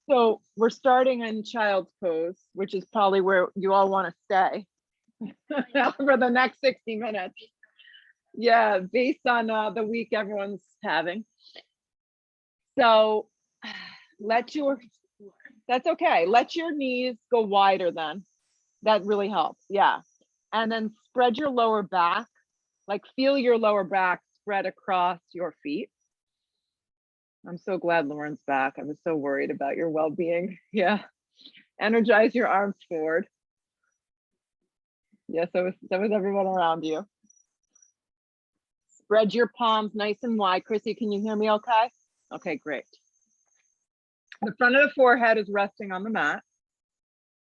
So we're starting in child's pose, which is probably where you all want to stay for the next 60 minutes. Yeah, based on the week everyone's having. So that's okay. Let your knees go wider then. That really helps. Yeah. And then spread your lower back, like feel your lower back spread across your feet. I'm so glad Lauren's back. I was so worried about your well-being. Yeah. Energize your arms forward. Yeah, so was everyone around you. Spread your palms nice and wide. Chrissy, can you hear me okay? Okay, great. The front of the forehead is resting on the mat.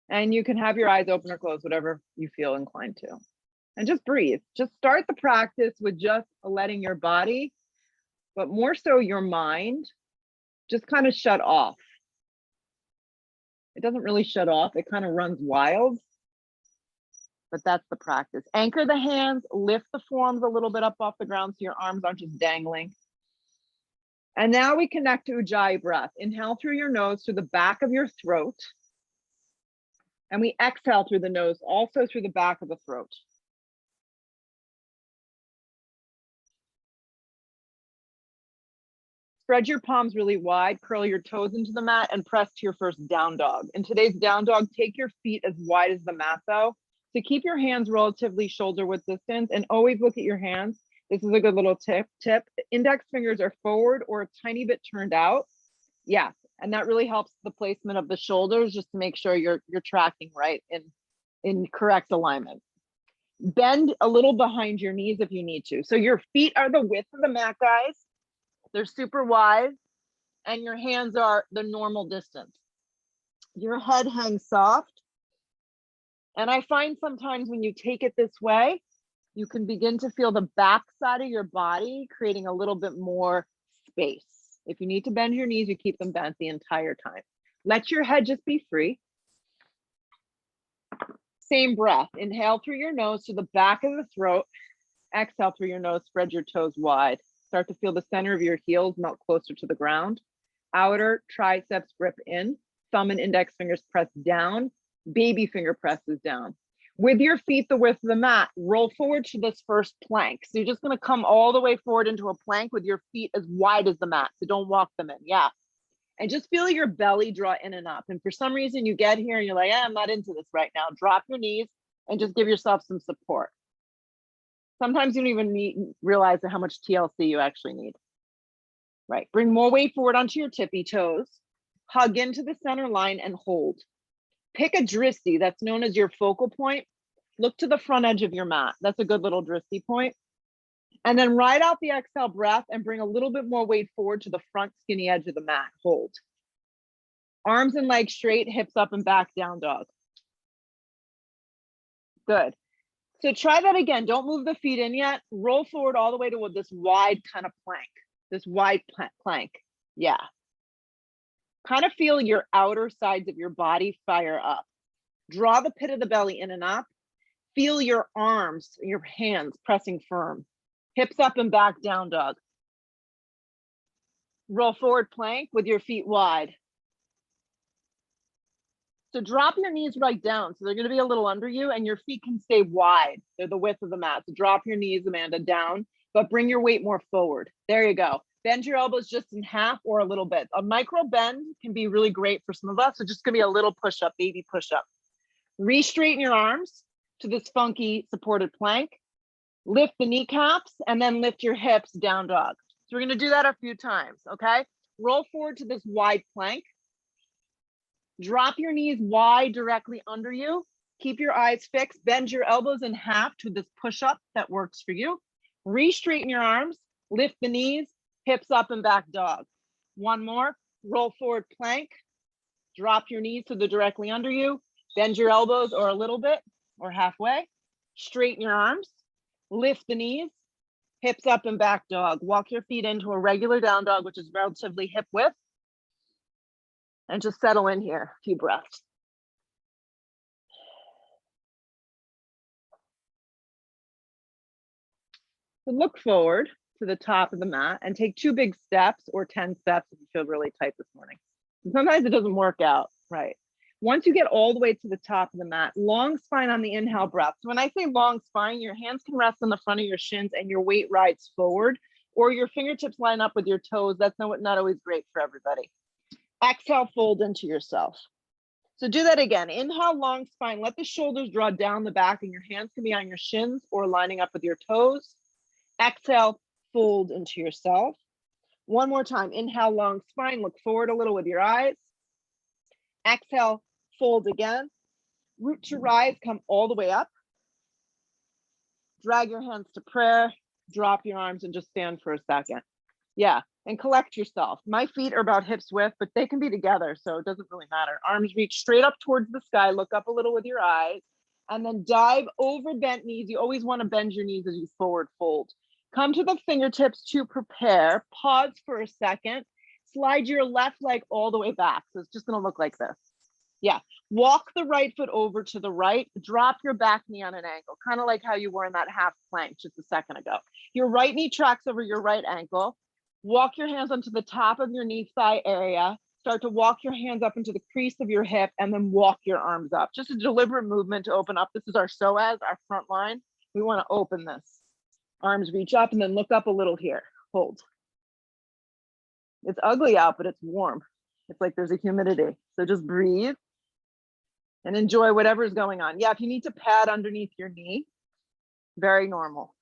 And you can have your eyes open or closed, whatever you feel inclined to. And just breathe. Just start the practice with just letting your body, but more so your mind, just kind of shut off. It doesn't really shut off. It kind of runs wild. But that's the practice. Anchor the hands, lift the forearms a little bit up off the ground so your arms aren't just dangling. And now we connect to Ujjayi breath. Inhale through your nose to the back of your throat. And we exhale through the nose, also through the back of the throat. Spread your palms really wide, curl your toes into the mat, and press to your first down dog. In today's down dog, take your feet as wide as the mat though. So keep your hands relatively shoulder width distance and always look at your hands. This is a good little tip. Index fingers are forward or a tiny bit turned out. Yeah, and that really helps the placement of the shoulders just to make sure you're tracking right in correct alignment. Bend a little behind your knees if you need to. So your feet are the width of the mat, guys. They're super wide and your hands are the normal distance. Your head hangs soft. And I find sometimes when you take it this way, you can begin to feel the back side of your body creating a little bit more space. If you need to bend your knees, you keep them bent the entire time. Let your head just be free. Same breath. Inhale through your nose to the back of the throat. Exhale through your nose, spread your toes wide. Start to feel the center of your heels melt closer to the ground. Outer triceps grip in. Thumb and index fingers press down. Baby finger presses down. With your feet the width of the mat, roll forward to this first plank. So you're just going to come all the way forward into a plank with your feet as wide as the mat. So don't walk them in. Yeah. And just feel your belly draw in and up. And for some reason you get here and you're like, I'm not into this right now. Drop your knees and just give yourself some support. Sometimes you don't even realize how much TLC you actually need. Right. Bring more weight forward onto your tippy toes. Hug into the center line and hold. Pick a drishti that's known as your focal point. Look to the front edge of your mat. That's a good little drishti point. And then ride out the exhale breath and bring a little bit more weight forward to the front skinny edge of the mat. Hold. Arms and legs straight, hips up and back, down dog. Good. So try that again. Don't move the feet in yet. Roll forward all the way to this wide kind of plank. This wide plank. Yeah. Kind of feel your outer sides of your body fire up. Draw the pit of the belly in and up. Feel your arms, your hands pressing firm. Hips up and back, down dog. Roll forward plank with your feet wide. So drop your knees right down. So they're going to be a little under you and your feet can stay wide. They're the width of the mat. So drop your knees, Amanda, down, but bring your weight more forward. There you go. Bend your elbows just in half or a little bit. A micro bend can be really great for some of us. So just gonna be a little push up, baby push up. Re-straighten your arms to this funky supported plank. Lift the kneecaps and then lift your hips, down dog. So we're gonna do that a few times, okay? Roll forward to this wide plank. Drop your knees wide directly under you. Keep your eyes fixed. Bend your elbows in half to this push up that works for you. Re-straighten your arms, lift the knees, hips up and back dog. One more, roll forward plank, drop your knees to the directly under you, bend your elbows or a little bit or halfway, straighten your arms, lift the knees, hips up and back dog. Walk your feet into a regular down dog, which is relatively hip width, and just settle in here, a few breaths. So look forward to the top of the mat and take 2 big steps or 10 steps if you feel really tight this morning. Sometimes it doesn't work out, right? Once you get all the way to the top of the mat, long spine on the inhale breath. So when I say long spine, your hands can rest on the front of your shins and your weight rides forward, or your fingertips line up with your toes. That's not always great for everybody. Exhale, fold into yourself. So do that again. Inhale, long spine. Let the shoulders draw down the back and your hands can be on your shins or lining up with your toes. Exhale, fold into yourself. One more time. Inhale, long spine. Look forward a little with your eyes. Exhale, fold again. Root to rise, come all the way up. Drag your hands to prayer. Drop your arms and just stand for a second. Yeah, and collect yourself. My feet are about hips width, but they can be together, so it doesn't really matter. Arms reach straight up towards the sky. Look up a little with your eyes, and then dive over bent knees. You always want to bend your knees as you forward fold. Come to the fingertips to prepare. Pause for a second. Slide your left leg all the way back. So it's just going to look like this. Yeah, walk the right foot over to the right, drop your back knee on an angle, kind of like how you were in that half plank just a second ago. Your right knee tracks over your right ankle. Walk your hands onto the top of your knee thigh area. Start to walk your hands up into the crease of your hip and then walk your arms up. Just a deliberate movement to open up. This is our psoas, our front line. We want to open this. Arms reach up and then look up a little here. Hold. It's ugly out, but it's warm. It's like there's a humidity. So just breathe and enjoy whatever's going on. Yeah, if you need to pad underneath your knee, very normal.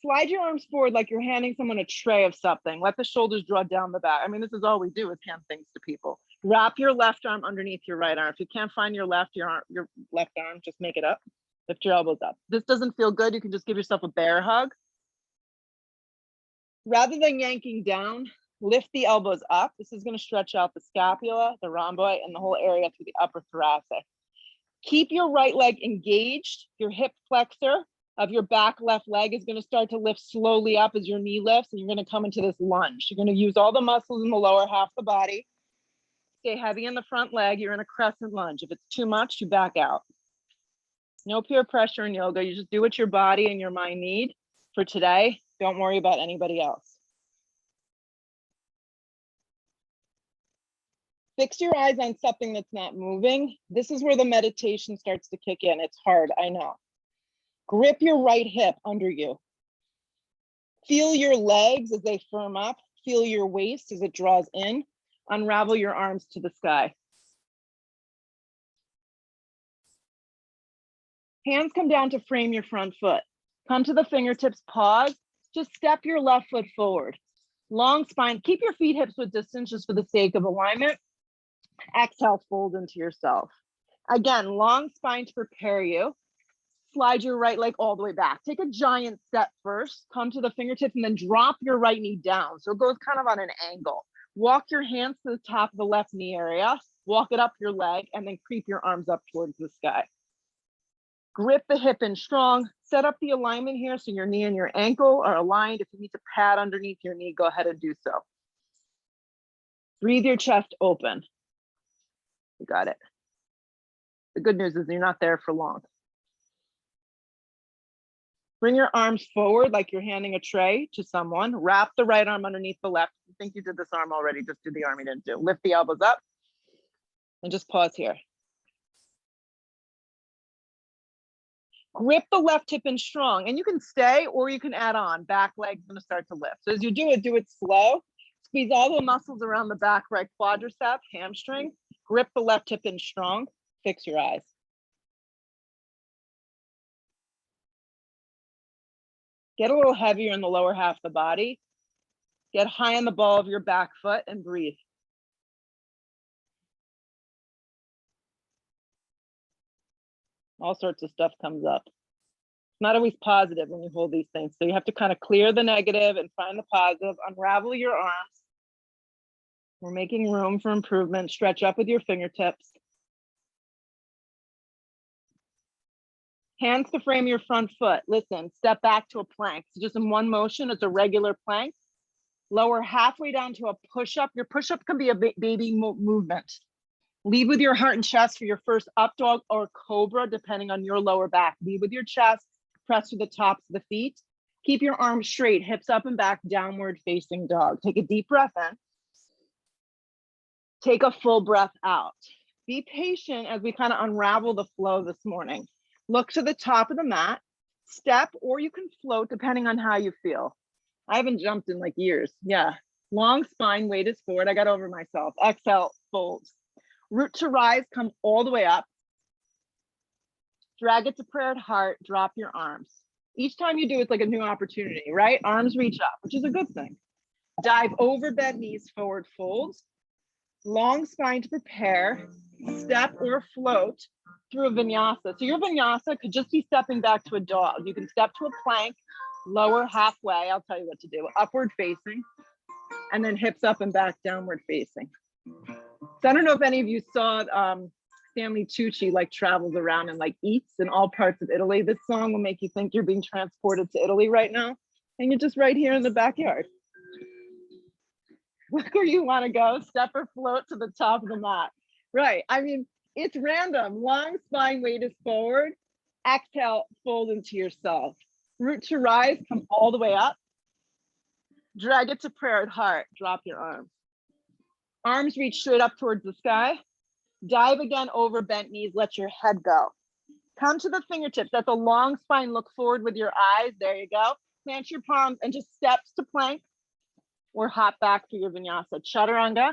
Slide your arms forward like you're handing someone a tray of something. Let the shoulders draw down the back. I mean, this is all we do is hand things to people. Wrap your left arm underneath your right arm. If you can't find your left arm, just make it up. Lift your elbows up. This doesn't feel good. You can just give yourself a bear hug. Rather than yanking down, lift the elbows up. This is going to stretch out the scapula, the rhomboid, and the whole area through the upper thoracic. Keep your right leg engaged. Your hip flexor of your back left leg is going to start to lift slowly up as your knee lifts, and you're going to come into this lunge. You're going to use all the muscles in the lower half of the body. Stay heavy in the front leg. You're in a crescent lunge. If it's too much, you back out. No peer pressure in yoga. You just do what your body and your mind need for today. Don't worry about anybody else. Fix your eyes on something that's not moving. This is where the meditation starts to kick in. It's hard, I know. Grip your right hip under you. Feel your legs as they firm up. Feel your waist as it draws in. Unravel your arms to the sky. Hands come down to frame your front foot. Come to the fingertips, pause. Just step your left foot forward. Long spine, keep your feet hips width distance just for the sake of alignment. Exhale, fold into yourself. Again, long spine to prepare you. Slide your right leg all the way back. Take a giant step first, come to the fingertips and then drop your right knee down. So it goes kind of on an angle. Walk your hands to the top of the left knee area, walk it up your leg and then creep your arms up towards the sky. Grip the hip in strong, set up the alignment here so your knee and your ankle are aligned. If you need to pad underneath your knee, go ahead and do so. Breathe your chest open. You got it. The good news is you're not there for long. Bring your arms forward like you're handing a tray to someone. Wrap the right arm underneath the left. If you think you did this arm already, just do the arm you didn't do. Lift the elbows up and just pause here. Grip the left hip in strong, and you can stay or you can add on. Back leg's gonna start to lift. So as you do it slow. Squeeze all the muscles around the back right quadricep, hamstring. Grip the left hip in strong. Fix your eyes. Get a little heavier in the lower half of the body. Get high on the ball of your back foot and breathe. All sorts of stuff comes up. It's not always positive when you hold these things. So you have to kind of clear the negative and find the positive. Unravel your arms. We're making room for improvement. Stretch up with your fingertips. Hands to frame your front foot. Listen, step back to a plank. So just in one motion, it's a regular plank. Lower halfway down to a push-up. Your push-up can be a baby movement. Lead with your heart and chest for your first up dog or cobra, depending on your lower back. Lead with your chest, press to the tops of the feet. Keep your arms straight, hips up and back, downward facing dog. Take a deep breath in. Take a full breath out. Be patient as we kind of unravel the flow this morning. Look to the top of the mat, step, or you can float depending on how you feel. I haven't jumped in like years. Yeah. Long spine, weight is forward. I got over myself. Exhale, fold. Root to rise, come all the way up. Drag it to prayer at heart, drop your arms. Each time you do, it's like a new opportunity, right? Arms reach up, which is a good thing. Dive over, bend knees, forward fold. Long spine to prepare. Step or float through a vinyasa. So your vinyasa could just be stepping back to a dog. You can step to a plank, lower halfway. I'll tell you what to do. Upward facing, and then hips up and back, downward facing. So I don't know if any of you saw Stanley Tucci like travels around and like eats in all parts of Italy. This song will make you think you're being transported to Italy right now, and you're just right here in the backyard. Look where you want to go, step or float to the top of the mat. Right, I mean, it's random. Long spine, weight is forward. Exhale, fold into yourself. Root to rise, come all the way up. Drag it to prayer at heart, drop your arms. Arms reach straight up towards the sky. Dive again over bent knees, let your head go. Come to the fingertips, that's a long spine, look forward with your eyes, there you go. Plant your palms and just steps to plank or hop back through your vinyasa, chaturanga.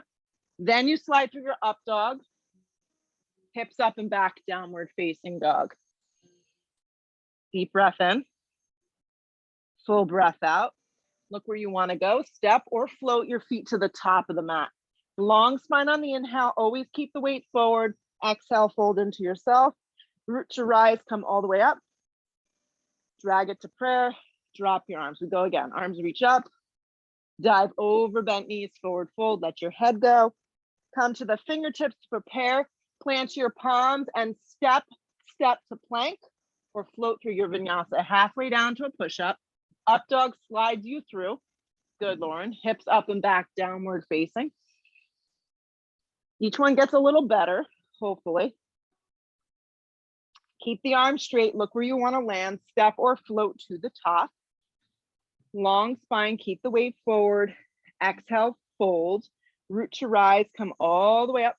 Then you slide through your up dog, hips up and back, downward facing dog. Deep breath in, full breath out. Look where you wanna go, step or float your feet to the top of the mat. Long spine on the inhale, always keep the weight forward. Exhale, fold into yourself. Root to rise, come all the way up. Drag it to prayer, drop your arms. We go again, arms reach up. Dive over bent knees, forward fold, let your head go. Come to the fingertips to prepare. Plant your palms and step to plank or float through your vinyasa. Halfway down to a push-up. Up dog slides you through. Good, Lauren. Hips up and back, downward facing. Each one gets a little better, hopefully. Keep the arms straight. Look where you want to land. Step or float to the top. Long spine, keep the weight forward. Exhale, fold. Root to rise, come all the way up.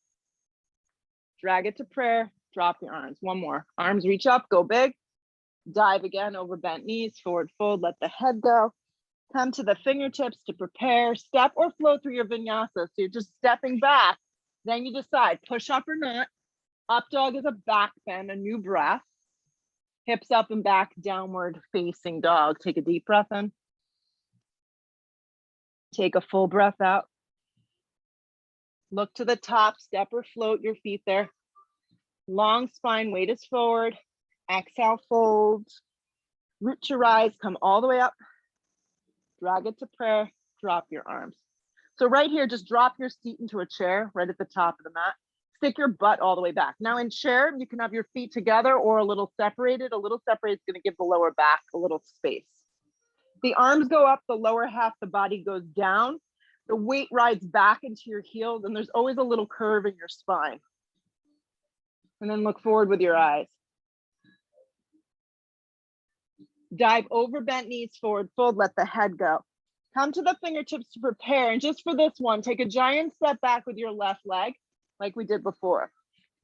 Drag it to prayer, drop your arms. One more. Arms reach up, go big. Dive again over bent knees, forward fold, let the head go. Come to the fingertips to prepare. Step or float through your vinyasa. So you're just stepping back. Then you decide, push up or not. Up dog is a back bend, a new breath. Hips up and back, downward facing dog. Take a deep breath in. Take a full breath out. Look to the top, step or float your feet there. Long spine, weight is forward. Exhale, fold. Root to rise, come all the way up. Drag it to prayer, drop your arms. So right here, just drop your seat into a chair right at the top of the mat. Stick your butt all the way back. Now in chair, you can have your feet together or a little separated. A little separated is gonna give the lower back a little space. The arms go up, the lower half, the body goes down. The weight rides back into your heels and there's always a little curve in your spine. And then look forward with your eyes. Dive over bent knees, forward fold, let the head go. Come to the fingertips to prepare. And just for this one, take a giant step back with your left leg, like we did before.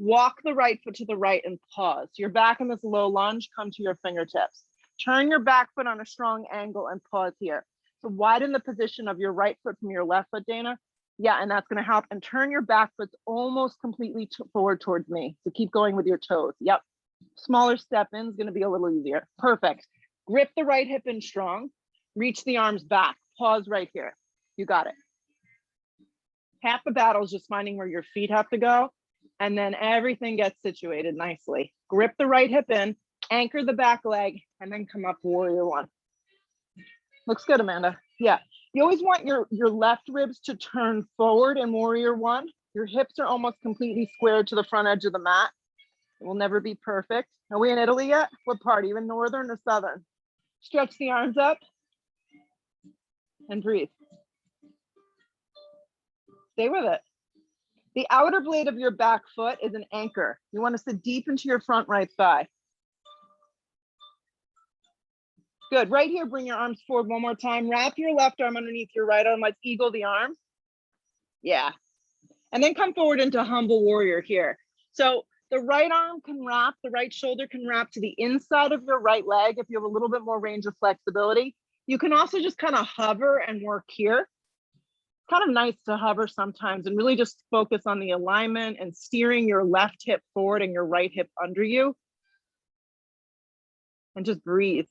Walk the right foot to the right and pause. You're back in this low lunge, come to your fingertips. Turn your back foot on a strong angle and pause here. So widen the position of your right foot from your left foot, Dana. Yeah, and that's gonna help. And turn your back foot almost completely forward towards me. So keep going with your toes. Yep. Smaller step in is gonna be a little easier. Perfect. Grip the right hip in strong. Reach the arms back. Pause right here. You got it. Half the battle is just finding where your feet have to go. And then everything gets situated nicely. Grip the right hip in, anchor the back leg, and then come up warrior one. Looks good, Amanda. Yeah. You always want your left ribs to turn forward in warrior one. Your hips are almost completely squared to the front edge of the mat. It will never be perfect. Are we in Italy yet? What part? Even northern or southern? Stretch the arms up and breathe. Stay with it. The outer blade of your back foot is an anchor. You want to sit deep into your front right thigh. Good. Right here, bring your arms forward one more time. Wrap your left arm underneath your right arm. Let's eagle the arms. Yeah. And then come forward into humble warrior here. So the right arm can wrap, the right shoulder can wrap to the inside of your right leg if you have a little bit more range of flexibility. You can also just kind of hover and work here. Kind of nice to hover sometimes and really just focus on the alignment and steering your left hip forward and your right hip under you. And just breathe.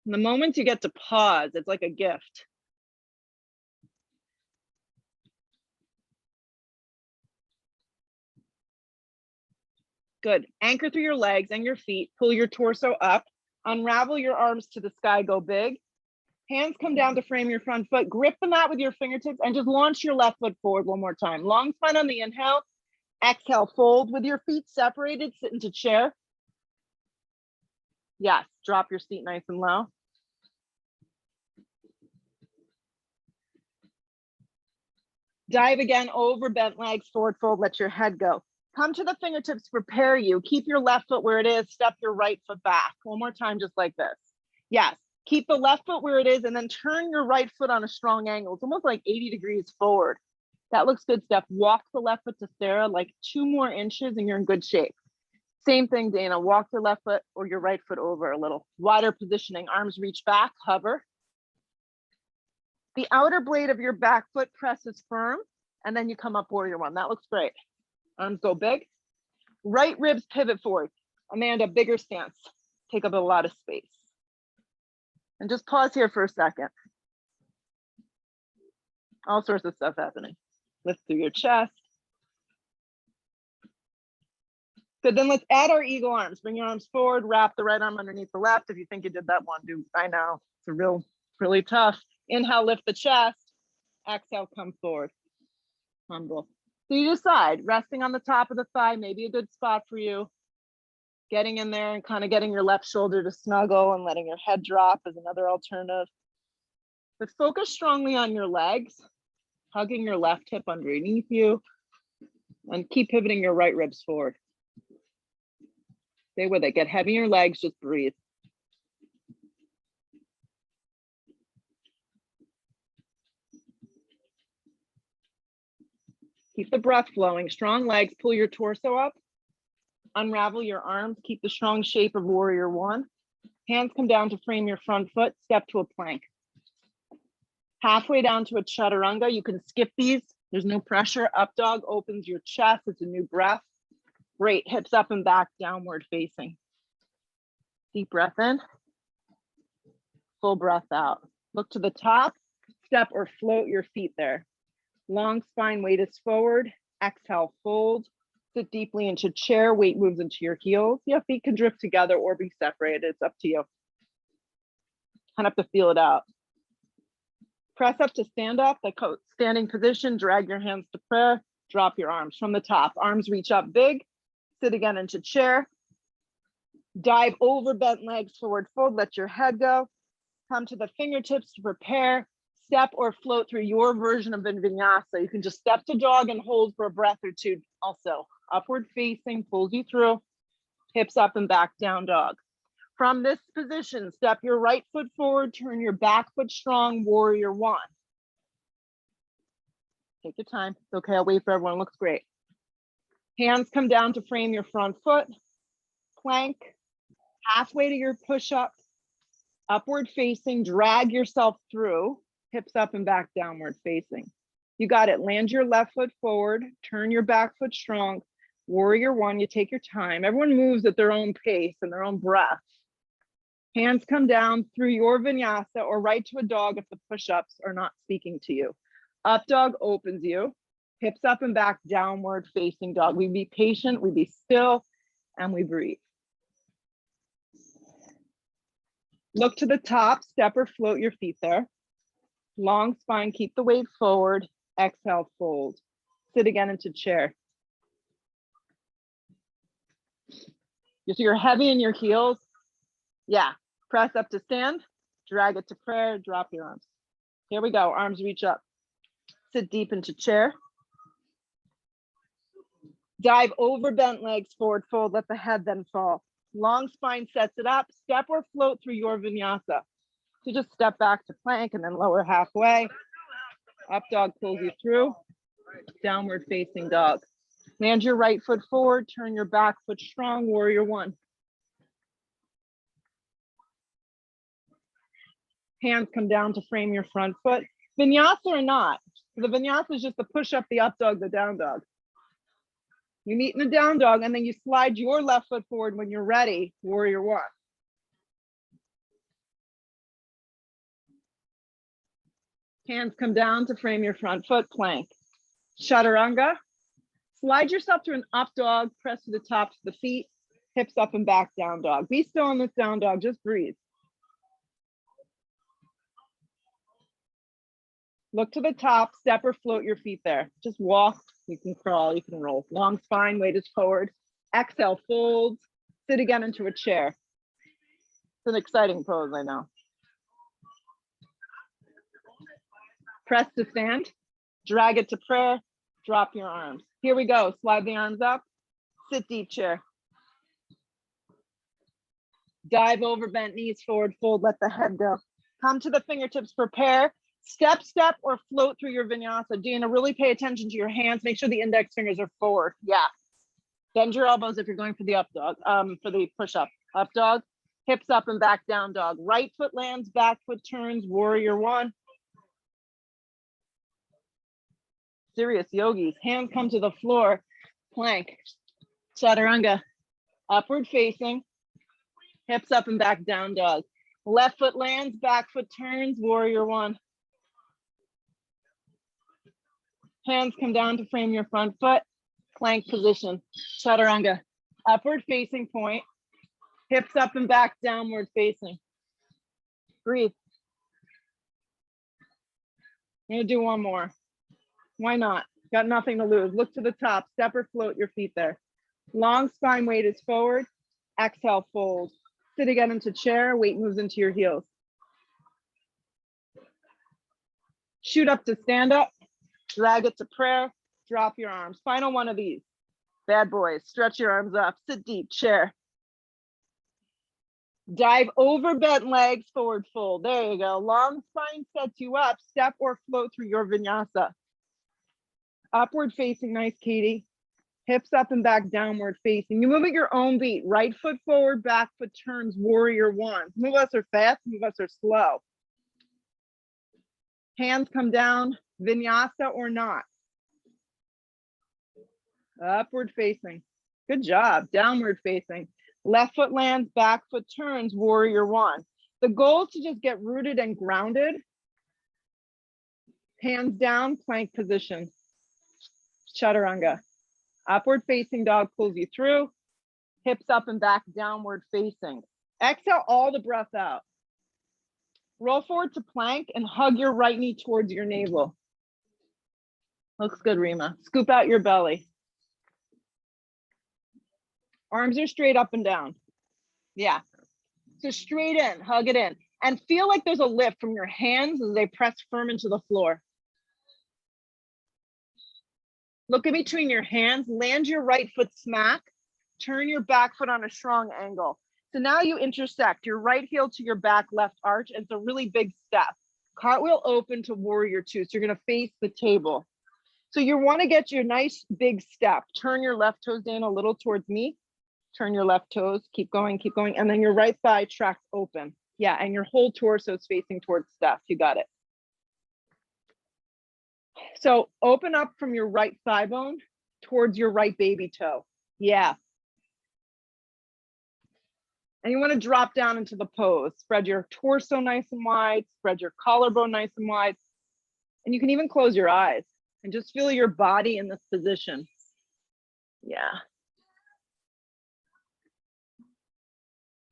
And the moment you get to pause, it's like a gift. Good. Anchor through your legs and your feet. Pull your torso up. Unravel your arms to the sky. Go big. Hands come down to frame your front foot. Grip the mat with your fingertips and just launch your left foot forward one more time. Long spine on the inhale. Exhale, fold with your feet separated. Sit into chair. Yes, drop your seat nice and low. Dive again over bent legs, forward fold, let your head go. Come to the fingertips to prepare you. Keep your left foot where it is, step your right foot back. One more time, just like this. Yes, keep the left foot where it is and then turn your right foot on a strong angle. It's almost like 80 degrees forward. That looks good, Steph. Walk the left foot to Sarah, like 2 more inches and you're in good shape. Same thing, Dana, walk your left foot or your right foot over a little. Wider positioning, arms reach back, hover. The outer blade of your back foot presses firm and then you come up warrior one. That looks great. Arms go big. Right ribs pivot forward. Amanda, bigger stance. Take up a lot of space. And just pause here for a second. All sorts of stuff happening. Lift through your chest. Good, then let's add our eagle arms. Bring your arms forward, wrap the right arm underneath the left. If you think you did that one, I know, it's really tough. Inhale, lift the chest. Exhale, come forward. Humble. So you decide, resting on the top of the thigh, maybe a good spot for you. Getting in there and kind of getting your left shoulder to snuggle and letting your head drop is another alternative. But focus strongly on your legs, hugging your left hip underneath you, and keep pivoting your right ribs forward. Stay with it. Get heavy in your legs, just breathe. Keep the breath flowing. Strong legs, pull your torso up. Unravel your arms, keep the strong shape of warrior one. Hands come down to frame your front foot, step to a plank. Halfway down to a chaturanga, you can skip these. There's no pressure. Up dog opens your chest, it's a new breath. Great, hips up and back, downward facing. Deep breath in, full breath out. Look to the top, step or float your feet there. Long spine, weight is forward. Exhale, fold. Sit deeply into chair, weight moves into your heels. Yeah, feet can drift together or be separated. It's up to you. Kind of have to feel it out. Press up to stand up, like standing position, drag your hands to prayer, drop your arms from the top. Arms reach up big, sit again into chair. Dive over bent legs, forward fold, let your head go. Come to the fingertips to prepare. Step or float through your version of vinyasa. You can just step to dog and hold for a breath or two also. Upward facing, pulls you through. Hips up and back, down dog. From this position, step your right foot forward, turn your back foot strong, warrior one. Take your time. It's okay, I'll wait for everyone. Looks great. Hands come down to frame your front foot. Plank, halfway to your push-up. Upward facing, drag yourself through. Hips up and back, downward facing. You got it. Land your left foot forward, turn your back foot strong. Warrior one, you take your time. Everyone moves at their own pace and their own breath. Hands come down through your vinyasa or right to a dog if the push-ups are not speaking to you. Up dog opens you. Hips up and back, downward facing dog. We be patient, we be still, and we breathe. Look to the top, step or float your feet there. Long spine, keep the weight forward. Exhale, fold. Sit again into chair. So you're heavy in your heels. Yeah, press up to stand, drag it to prayer, drop your arms. Here we go, arms reach up. Sit deep into chair. Dive over bent legs, forward fold, let the head then fall. Long spine sets it up, step or float through your vinyasa. So just step back to plank and then lower halfway. Up dog pulls you through. Downward facing dog. Land your right foot forward, turn your back foot strong, warrior one. Hands come down to frame your front foot. Vinyasa or not. The vinyasa is just the push up, the up dog, the down dog. You meet in the down dog and then you slide your left foot forward when you're ready, warrior one. Hands come down to frame your front foot, plank. Chaturanga. Slide yourself to an up dog, press to the tops of the feet, hips up and back, down dog. Be still in this down dog, just breathe. Look to the top, step or float your feet there. Just walk, you can crawl, you can roll. Long spine, weight is forward. Exhale, fold, sit again into a chair. It's an exciting pose, I know. Press to stand, drag it to prayer, drop your arms. Here we go, slide the arms up, sit deep chair. Dive over, bent knees forward, fold, let the head go. Come to the fingertips, prepare. Step, step, or float through your vinyasa. Dana, really pay attention to your hands. Make sure the index fingers are forward. Yeah. Bend your elbows if you're going for the up dog, for the push-up. Up dog, hips up and back, down dog. Right foot lands, back foot turns, warrior one. Serious yogis. Hands come to the floor, plank. Chaturanga, upward facing. Hips up and back, down dog. Left foot lands, back foot turns, warrior one. Hands come down to frame your front foot, plank position, chaturanga, upward facing point, hips up and back, downward facing. Breathe. I'm gonna do one more. Why not? Got nothing to lose. Look to the top, step or float your feet there. Long spine, weight is forward. Exhale, fold. Sit again into chair, weight moves into your heels. Shoot up to stand up. Drag it to prayer, drop your arms. Final one of these. Bad boys, stretch your arms up, sit deep, chair. Dive over bent legs, forward fold. There you go. Long spine sets you up. Step or float through your vinyasa. Upward facing, nice, Katie. Hips up and back, downward facing. You move at your own beat. Right foot forward, back foot turns, warrior one. Some of us are fast, some of us are slow. Hands come down, vinyasa or not. Upward facing. Good job. Downward facing. Left foot lands, back foot turns, warrior one. The goal is to just get rooted and grounded. Hands down, plank position. Chaturanga. Upward facing dog pulls you through. Hips up and back, downward facing. Exhale all the breath out. Roll forward to plank and hug your right knee towards your navel. Looks good, Rima. Scoop out your belly. Arms are straight up and down. Yeah. So straight in, hug it in. And feel like there's a lift from your hands as they press firm into the floor. Look in between your hands, land your right foot smack, turn your back foot on a strong angle. So now you intersect your right heel to your back left arch. And it's a really big step. Cartwheel open to warrior two. So you're gonna face the table. So you wanna get your nice big step. Turn your left toes down a little towards me. Turn your left toes, keep going. And then your right thigh tracks open. Yeah, and your whole torso is facing towards Steph. You got it. So open up from your right thigh bone towards your right baby toe. Yeah. And you want to drop down into the pose. Spread your torso nice and wide, spread your collarbone nice and wide. And you can even close your eyes and just feel your body in this position. Yeah.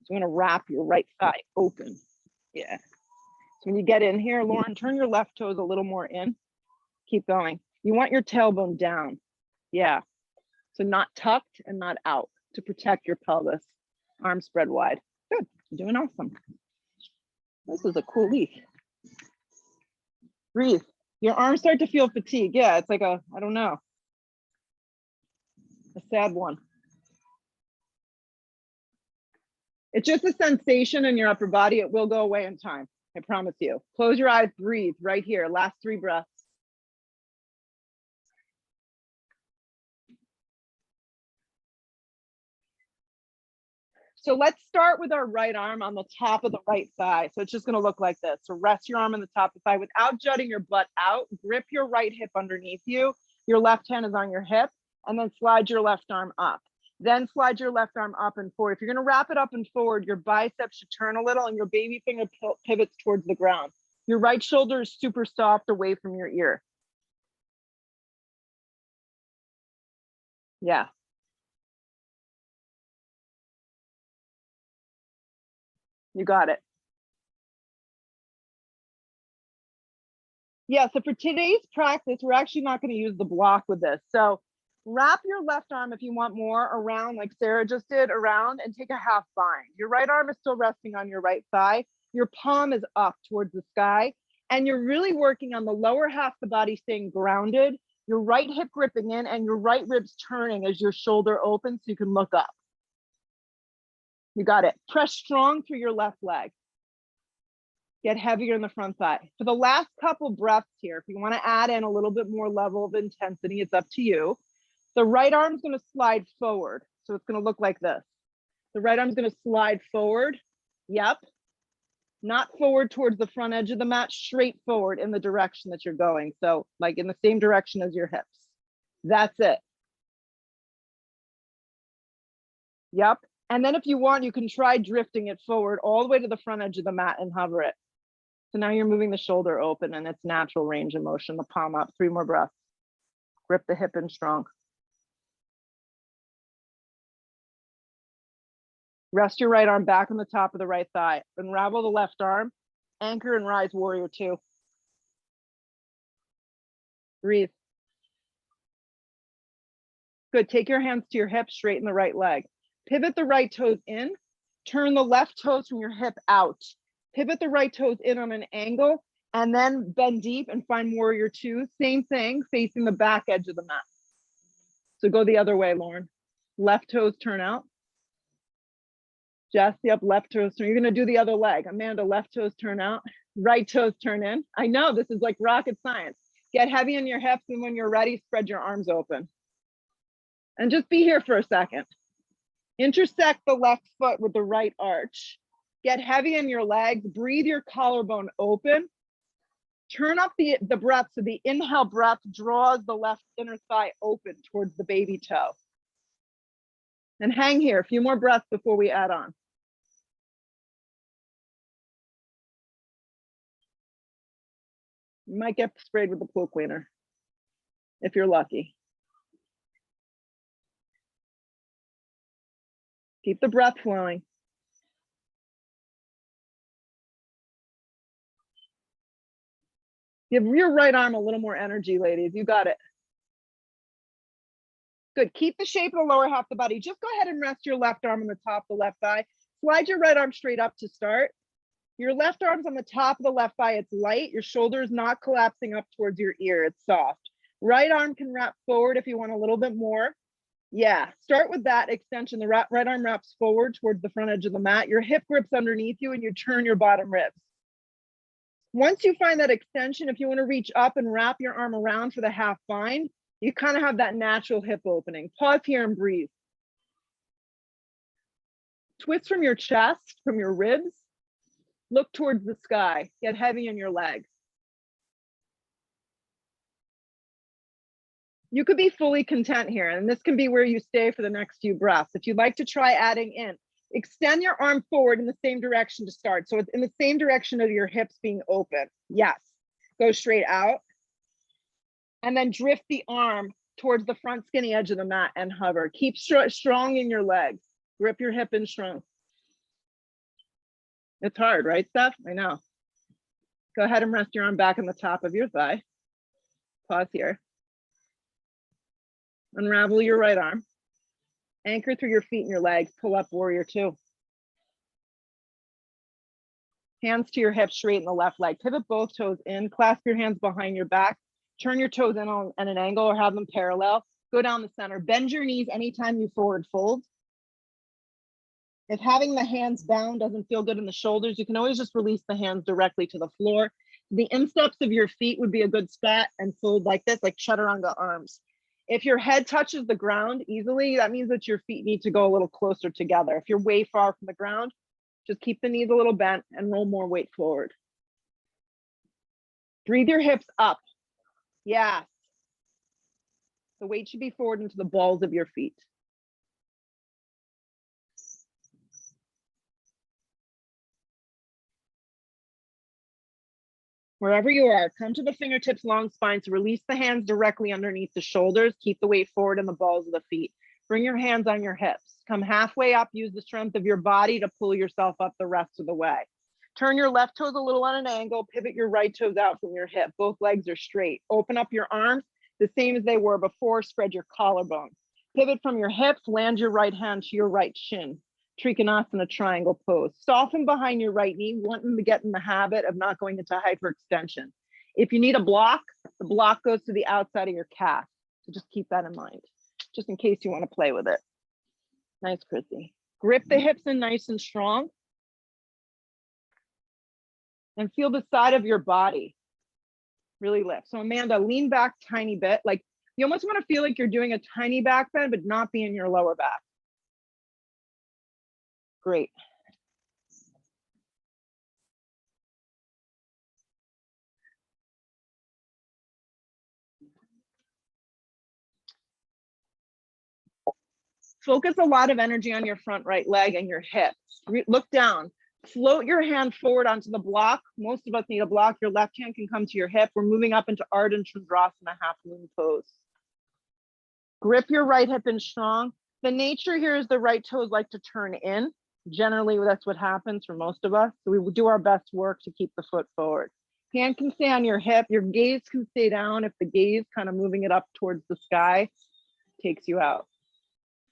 So you want to wrap your right thigh open. Yeah. So when you get in here, Lauren, turn your left toes a little more in. Keep going. You want your tailbone down. Yeah. So not tucked and not out to protect your pelvis. Arms spread wide. Good. You're doing awesome. This is a cool leaf. Breathe. Your arms start to feel fatigue. Yeah, it's like a, I don't know, a sad one. It's just a sensation in your upper body. It will go away in time. I promise you. Close your eyes, breathe right here. Last 3 breaths. So let's start with our right arm on the top of the right thigh. So it's just going to look like this. So rest your arm on the top of the thigh without jutting your butt out. Grip your right hip underneath you. Your left hand is on your hip, and then slide your left arm up. Then slide your left arm up and forward. If you're going to wrap it up and forward, your biceps should turn a little and your baby finger pivots towards the ground. Your right shoulder is super soft away from your ear. Yeah. You got it. Yeah, so for today's practice, we're actually not going to use the block with this. So wrap your left arm, if you want more, around like Sarah just did, around, and take a half bind. Your right arm is still resting on your right thigh. Your palm is up towards the sky. And you're really working on the lower half of the body staying grounded, your right hip gripping in, and your right ribs turning as your shoulder opens so you can look up. You got it. Press strong through your left leg. Get heavier in the front thigh. For the last couple breaths here, if you want to add in a little bit more level of intensity, it's up to you. The right arm's going to slide forward. So it's going to look like this. The right arm's going to slide forward. Yep. Not forward towards the front edge of the mat, straight forward in the direction that you're going. So like in the same direction as your hips. That's it. Yep. And then if you want, you can try drifting it forward all the way to the front edge of the mat and hover it. So now you're moving the shoulder open and it's natural range of motion, the palm up. 3 more breaths. Grip the hip in strong. Rest your right arm back on the top of the right thigh. Unravel the left arm. Anchor and rise, warrior 2. Breathe. Good. Take your hands to your hips, straighten the right leg. Pivot the right toes in. Turn the left toes from your hip out. Pivot the right toes in on an angle, and then bend deep and find warrior 2. Same thing, facing the back edge of the mat. So go the other way, Lauren. Left toes turn out. Jess, yep, left toes turn. You're gonna do the other leg. Amanda, left toes turn out. Right toes turn in. I know, this is like rocket science. Get heavy in your hips, and when you're ready, spread your arms open. And just be here for a second. Intersect the left foot with the right arch. Get heavy in your legs. Breathe your collarbone open. Turn up the breath so the inhale breath draws the left inner thigh open towards the baby toe. And hang here, a few more breaths before we add on. You might get sprayed with the pool cleaner if you're lucky. Keep the breath flowing. Give your right arm a little more energy, ladies. You got it. Good. Keep the shape of the lower half of the body. Just go ahead and rest your left arm on the top of the left thigh. Slide your right arm straight up to start. Your left arm's on the top of the left thigh. It's light. Your shoulder is not collapsing up towards your ear. It's soft. Right arm can wrap forward if you want a little bit more. Yeah, start with that extension. The right arm wraps forward towards the front edge of the mat. Your hip grips underneath you and you turn your bottom ribs. Once you find that extension, if you want to reach up and wrap your arm around for the half bind, you kind of have that natural hip opening. Pause here and breathe. Twist from your chest, from your ribs. Look towards the sky. Get heavy in your legs. You could be fully content here, and this can be where you stay for the next few breaths. If you'd like to try adding in, extend your arm forward in the same direction to start. So it's in the same direction of your hips being open. Yes. Go straight out. And then drift the arm towards the front skinny edge of the mat and hover. Keep strong in your legs. Grip your hip in strong. It's hard, right, Steph? I know. Go ahead and rest your arm back on the top of your thigh. Pause here. Unravel your right arm. Anchor through your feet and your legs. Pull up warrior 2. Hands to your hips, straighten the left leg. Pivot both toes in. Clasp your hands behind your back. Turn your toes in on an angle or have them parallel. Go down the center. Bend your knees anytime you forward fold. If having the hands bound doesn't feel good in the shoulders, you can always just release the hands directly to the floor. The insteps of your feet would be a good spot and fold like this, like chaturanga arms. If your head touches the ground easily, that means that your feet need to go a little closer together. If you're way far from the ground, just keep the knees a little bent and roll more weight forward. Breathe your hips up. Yes. The weight should be forward into the balls of your feet. Wherever you are, come to the fingertips, long spine to release the hands directly underneath the shoulders. Keep the weight forward in the balls of the feet. Bring your hands on your hips. Come halfway up. Use the strength of your body to pull yourself up the rest of the way. Turn your left toes a little on an angle. Pivot your right toes out from your hip. Both legs are straight. Open up your arms the same as they were before. Spread your collarbone. Pivot from your hips. Land your right hand to your right shin. Trikonasana triangle pose. Soften behind your right knee, wanting to get in the habit of not going into hyperextension. If you need a block, the block goes to the outside of your calf. So just keep that in mind, just in case you want to play with it. Nice, Chrissy. Grip the hips in nice and strong. And feel the side of your body really lift. So Amanda, lean back a tiny bit. Like you almost want to feel like you're doing a tiny back bend, but not be in your lower back. Great. Focus a lot of energy on your front right leg and your hips. Look down. Float your hand forward onto the block. Most of us need a block. Your left hand can come to your hip. We're moving up into Ardha Chandrasana, half moon pose. Grip your right hip in strong. The nature here is the right toes like to turn in. Generally, that's what happens for most of us. So we will do our best work to keep the foot forward. Hand can stay on your hip. Your gaze can stay down. If the gaze kind of moving it up towards the sky takes you out.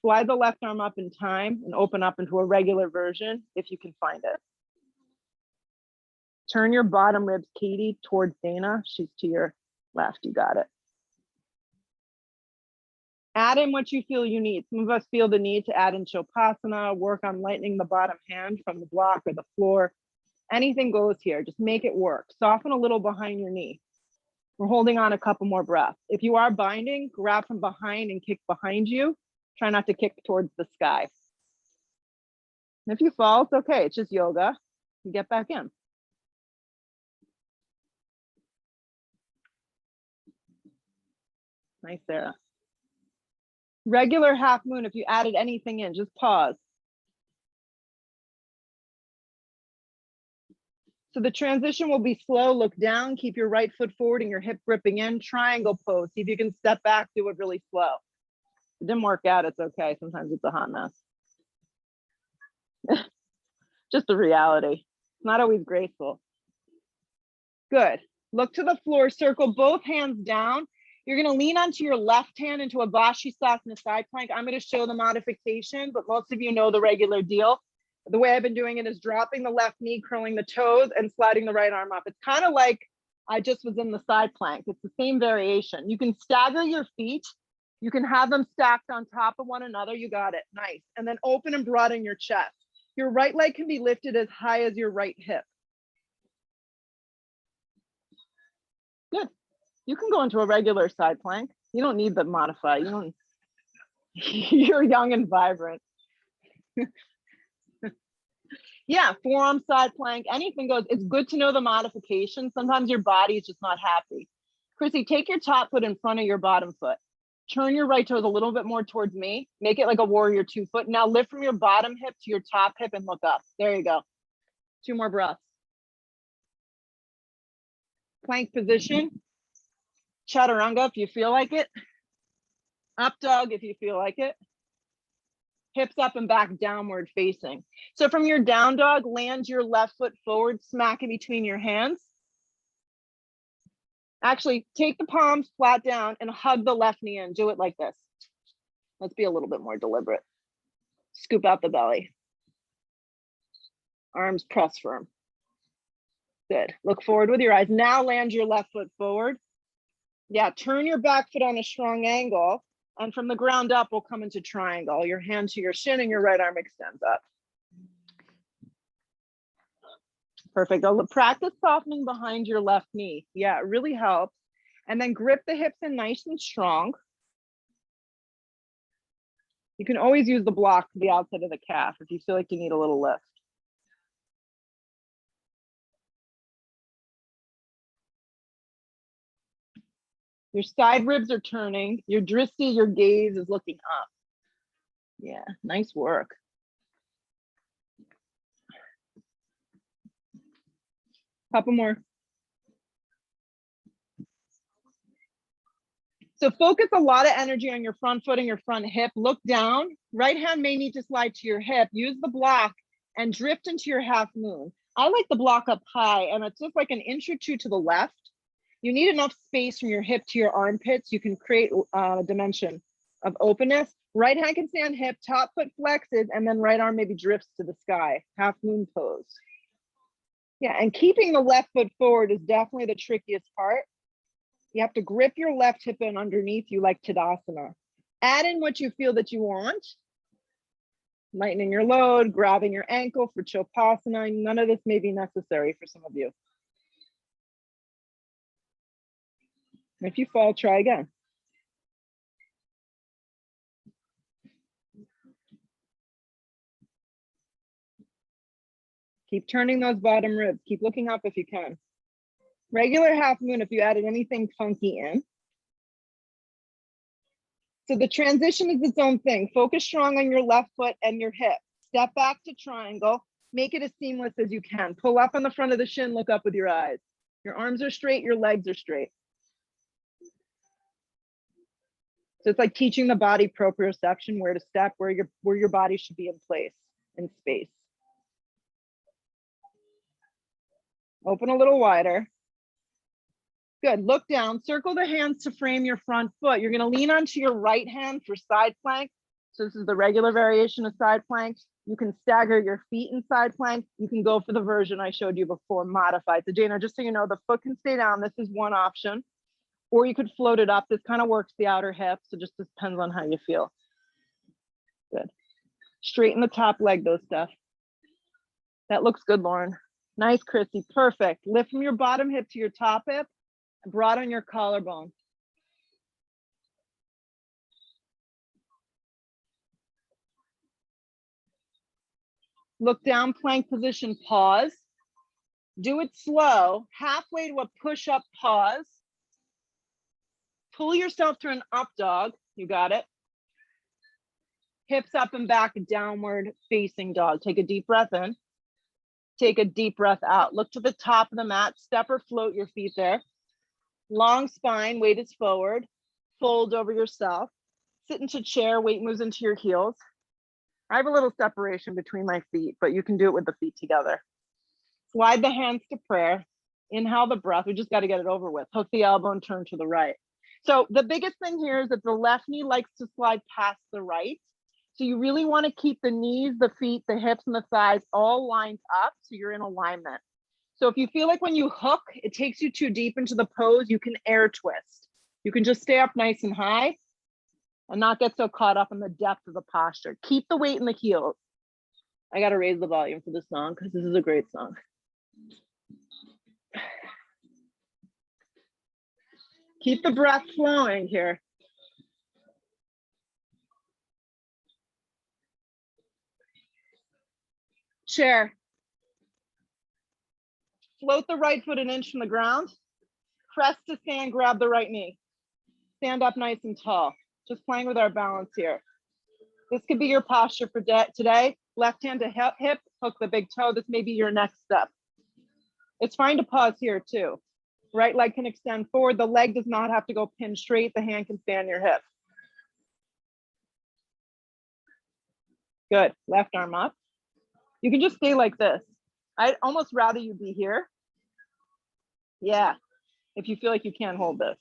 Slide the left arm up in time and open up into a regular version if you can find it. Turn your bottom ribs, Katie, towards Dana. She's to your left. You got it. Add in what you feel you need. Some of us feel the need to add in Shavasana, work on lightening the bottom hand from the block or the floor. Anything goes here. Just make it work. Soften a little behind your knee. We're holding on a couple more breaths. If you are binding, grab from behind and kick behind you. Try not to kick towards the sky. And if you fall, it's okay. It's just yoga. You get back in. Nice, Sarah. Regular half moon, if you added anything in, just pause. So the transition will be slow. Look down, keep your right foot forward and your hip gripping in. Triangle pose. See if you can step back, do it really slow. If it didn't work out, it's okay. Sometimes it's a hot mess. Just a reality. It's not always graceful. Good. Look to the floor, circle both hands down. You're going to lean onto your left hand into a Vashisthasana side plank. I'm going to show the modification, but most of you know the regular deal. The way I've been doing it is dropping the left knee, curling the toes, and sliding the right arm up. It's kind of like I just was in the side plank. It's the same variation. You can stagger your feet. You can have them stacked on top of one another. You got it. Nice. And then open and broaden your chest. Your right leg can be lifted as high as your right hip. Good. You can go into a regular side plank. You don't need the modify. You don't. You're young and vibrant. Yeah, forearm side plank, anything goes. It's good to know the modification. Sometimes your body is just not happy. Chrissy, take your top foot in front of your bottom foot. Turn your right toes a little bit more towards me. Make it like a warrior 2 foot. Now lift from your bottom hip to your top hip and look up. There you go. 2 more breaths. Plank position. Chaturanga if you feel like it. Up dog if you feel like it. Hips up and back, downward facing. So from your down dog, land your left foot forward, smack it between your hands. Actually, take the palms flat down and hug the left knee in. Do it like this. Let's be a little bit more deliberate. Scoop out the belly. Arms press firm. Good. Look forward with your eyes. Now land your left foot forward. Yeah, turn your back foot on a strong angle. And from the ground up, we'll come into triangle. Your hand to your shin and your right arm extends up. Perfect. I'll practice softening behind your left knee. Yeah, it really helps. And then grip the hips in nice and strong. You can always use the block to the outside of the calf if you feel like you need a little lift. Your side ribs are turning. Your dristy, your gaze is looking up. Yeah, nice work. Couple more. So focus a lot of energy on your front foot and your front hip. Look down. Right hand may need to slide to your hip. Use the block and drift into your half moon. I like the block up high, and it's just like an inch or two to the left. You need enough space from your hip to your armpits. You can create a dimension of openness. Right hand can stay on hip, top foot flexes, and then right arm maybe drifts to the sky. Half moon pose. Yeah, and keeping the left foot forward is definitely the trickiest part. You have to grip your left hip in underneath you like Tadasana. Add in what you feel that you want. Lightening your load, grabbing your ankle for Chopasana. None of this may be necessary for some of you. If you fall, try again. Keep turning those bottom ribs. Keep looking up if you can. Regular half moon if you added anything funky in. So the transition is its own thing. Focus strong on your left foot and your hip. Step back to triangle. Make it as seamless as you can. Pull up on the front of the shin, look up with your eyes. Your arms are straight, your legs are straight. So it's like teaching the body proprioception, where to step, where your body should be in place, in space. Open a little wider. Good, look down, circle the hands to frame your front foot. You're gonna lean onto your right hand for side plank. So this is the regular variation of side plank. You can stagger your feet in side plank. You can go for the version I showed you before, modified. So Dana, just so you know, the foot can stay down. This is one option. Or you could float it up. This kind of works the outer hip. So just depends on how you feel. Good. Straighten the top leg though, Steph. That looks good, Lauren. Nice, Chrissy, perfect. Lift from your bottom hip to your top hip and broaden your collarbone. Look down, plank position, pause. Do it slow, halfway to a push-up pause. Pull yourself to an up dog, you got it. Hips up and back, downward facing dog. Take a deep breath in. Take a deep breath out. Look to the top of the mat, step or float your feet there. Long spine, weight is forward. Fold over yourself. Sit into chair, weight moves into your heels. I have a little separation between my feet, but you can do it with the feet together. Slide the hands to prayer. Inhale the breath. We just got to get it over with. Hook the elbow and turn to the right. So the biggest thing here is that the left knee likes to slide past the right. So you really want to keep the knees, the feet, the hips, and the thighs all lined up so you're in alignment. So if you feel like when you hook, it takes you too deep into the pose, you can air twist. You can just stay up nice and high and not get so caught up in the depth of the posture. Keep the weight in the heels. I got to raise the volume for this song because this is a great song. Keep the breath flowing here. Chair. Float the right foot an inch from the ground. Press to stand, grab the right knee. Stand up nice and tall. Just playing with our balance here. This could be your posture for today. Left hand to hip, hook the big toe. This may be your next step. It's fine to pause here too. Right leg can extend forward. The leg does not have to go pin straight. The hand can stay on your hip. Good, left arm up. You can just stay like this. I'd almost rather you be here. Yeah, if you feel like you can't hold this.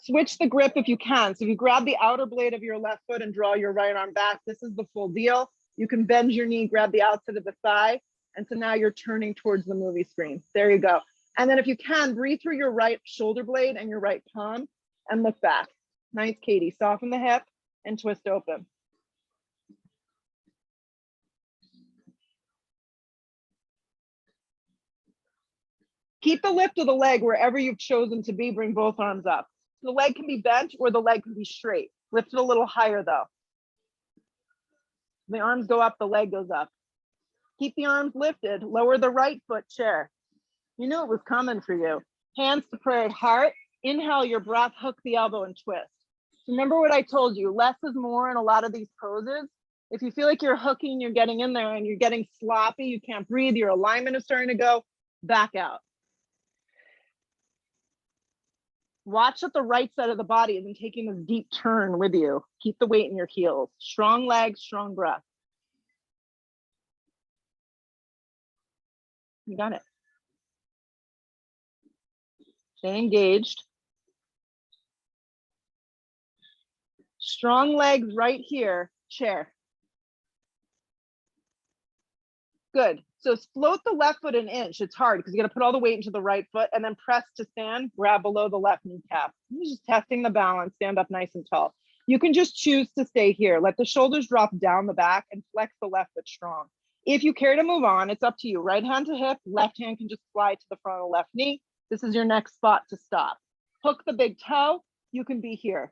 Switch the grip if you can. So if you grab the outer blade of your left foot and draw your right arm back, this is the full deal. You can bend your knee, grab the outside of the thigh. And so now you're turning towards the movie screen. There you go. And then if you can, breathe through your right shoulder blade and your right palm and look back. Nice, Katie. Soften the hip and twist open. Keep the lift of the leg wherever you've chosen to be. Bring both arms up. The leg can be bent or the leg can be straight. Lift it a little higher though. The arms go up, the leg goes up. Keep the arms lifted, lower the right foot, chair. You knew it was coming for you. Hands to prayer heart. Inhale your breath, hook the elbow and twist. Remember what I told you, less is more in a lot of these poses. If you feel like you're hooking, you're getting in there and you're getting sloppy, you can't breathe, your alignment is starting to go, back out. Watch that the right side of the body isn't taking this deep turn with you. Keep the weight in your heels. Strong legs, strong breath. You got it. Stay engaged. Strong legs right here, chair. Good. So float the left foot an inch. It's hard because you got to put all the weight into the right foot and then press to stand, grab below the left kneecap. You're just testing the balance, stand up nice and tall. You can just choose to stay here. Let the shoulders drop down the back and flex the left foot strong. If you care to move on, it's up to you. Right hand to hip, left hand can just slide to the front of the left knee. This is your next spot to stop. Hook the big toe, you can be here.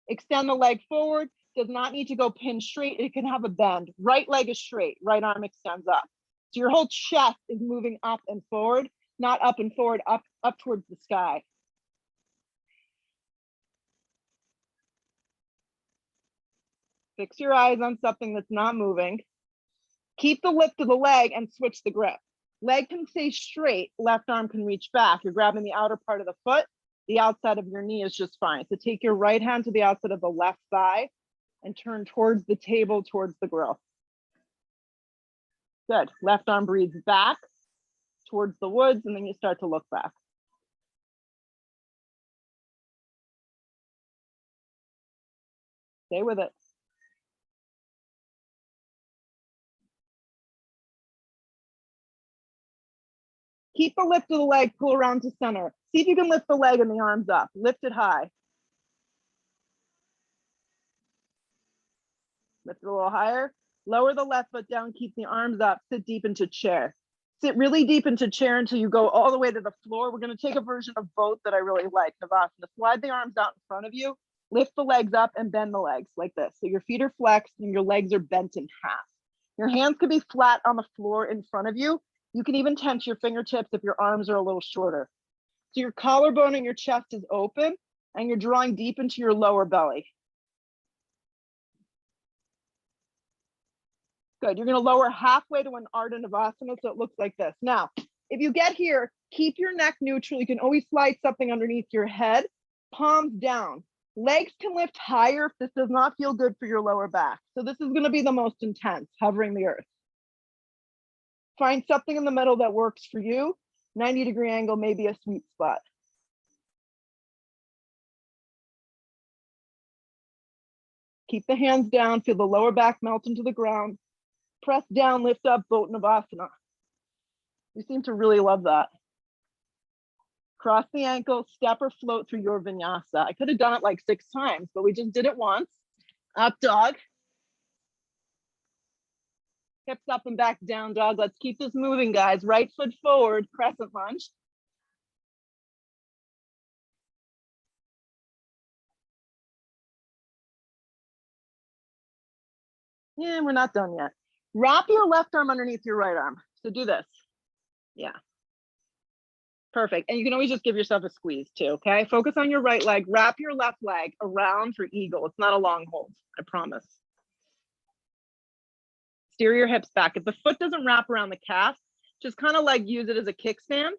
Extend the leg forward, does not need to go pin straight, it can have a bend. Right leg is straight, right arm extends up. So your whole chest is moving up and forward, not up and forward, up towards the sky. Fix your eyes on something that's not moving. Keep the lift of the leg and switch the grip. Leg can stay straight, left arm can reach back. You're grabbing the outer part of the foot, the outside of your knee is just fine. So take your right hand to the outside of the left thigh and turn towards the table, towards the grill. Good. Left arm breathes back towards the woods, and then you start to look back. Stay with it. Keep the lift of the leg, pull around to center. See if you can lift the leg and the arms up. Lift it high. Lift it a little higher. Lower the left foot down, keep the arms up, sit deep into chair. Sit really deep into chair until you go all the way to the floor. We're gonna take a version of both that I really like, Navasana. Slide the arms out in front of you, lift the legs up and bend the legs like this. So your feet are flexed and your legs are bent in half. Your hands could be flat on the floor in front of you. You can even tense your fingertips if your arms are a little shorter. So your collarbone and your chest is open and you're drawing deep into your lower belly. Good. You're going to lower halfway to an Ardha Navasana, so it looks like this. Now, if you get here, keep your neck neutral. You can always slide something underneath your head, palms down. Legs can lift higher if this does not feel good for your lower back. So this is going to be the most intense, hovering the earth. Find something in the middle that works for you. 90-degree angle may be a sweet spot. Keep the hands down, feel the lower back melt into the ground. Press down, lift up, boat Navasana. You seem to really love that. Cross the ankle, step or float through your vinyasa. I could have done it like 6 times, but we just did it once. Up dog. Hips up and back, down dog. Let's keep this moving, guys. Right foot forward, crescent lunge. Yeah, we're not done yet. Wrap your left arm underneath your right arm. So do this. Yeah. Perfect. And you can always just give yourself a squeeze too, okay? Focus on your right leg. Wrap your left leg around for eagle. It's not a long hold, I promise. Steer your hips back. If the foot doesn't wrap around the calf, just kind of like use it as a kickstand,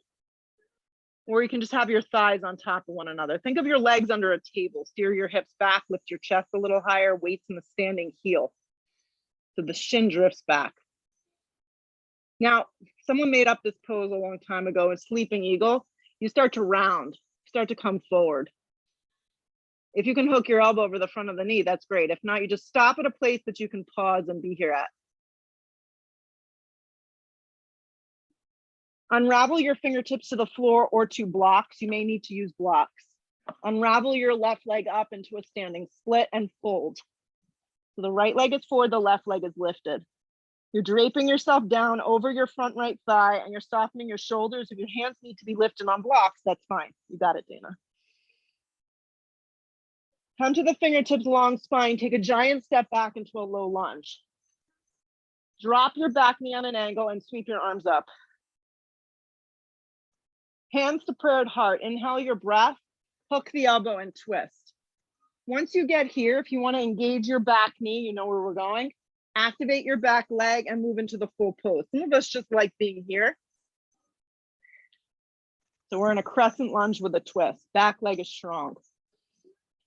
or you can just have your thighs on top of one another. Think of your legs under a table. Steer your hips back, lift your chest a little higher, weights in the standing heel. So the shin drifts back. Now, someone made up this pose a long time ago in sleeping eagle. You start to round, start to come forward. If you can hook your elbow over the front of the knee, that's great. If not, you just stop at a place that you can pause and be here at. Unravel your fingertips to the floor or to blocks. You may need to use blocks. Unravel your left leg up into a standing split and fold. So the right leg is forward, the left leg is lifted. You're draping yourself down over your front right thigh and you're softening your shoulders. If your hands need to be lifted on blocks, that's fine. You got it, Dana. Come to the fingertips, long spine. Take a giant step back into a low lunge. Drop your back knee on an angle and sweep your arms up. Hands to prayer heart. Inhale your breath, hook the elbow and twist. Once you get here, if you want to engage your back knee, you know where we're going. Activate your back leg and move into the full pose. Some of us just like being here. So we're in a crescent lunge with a twist. Back leg is strong.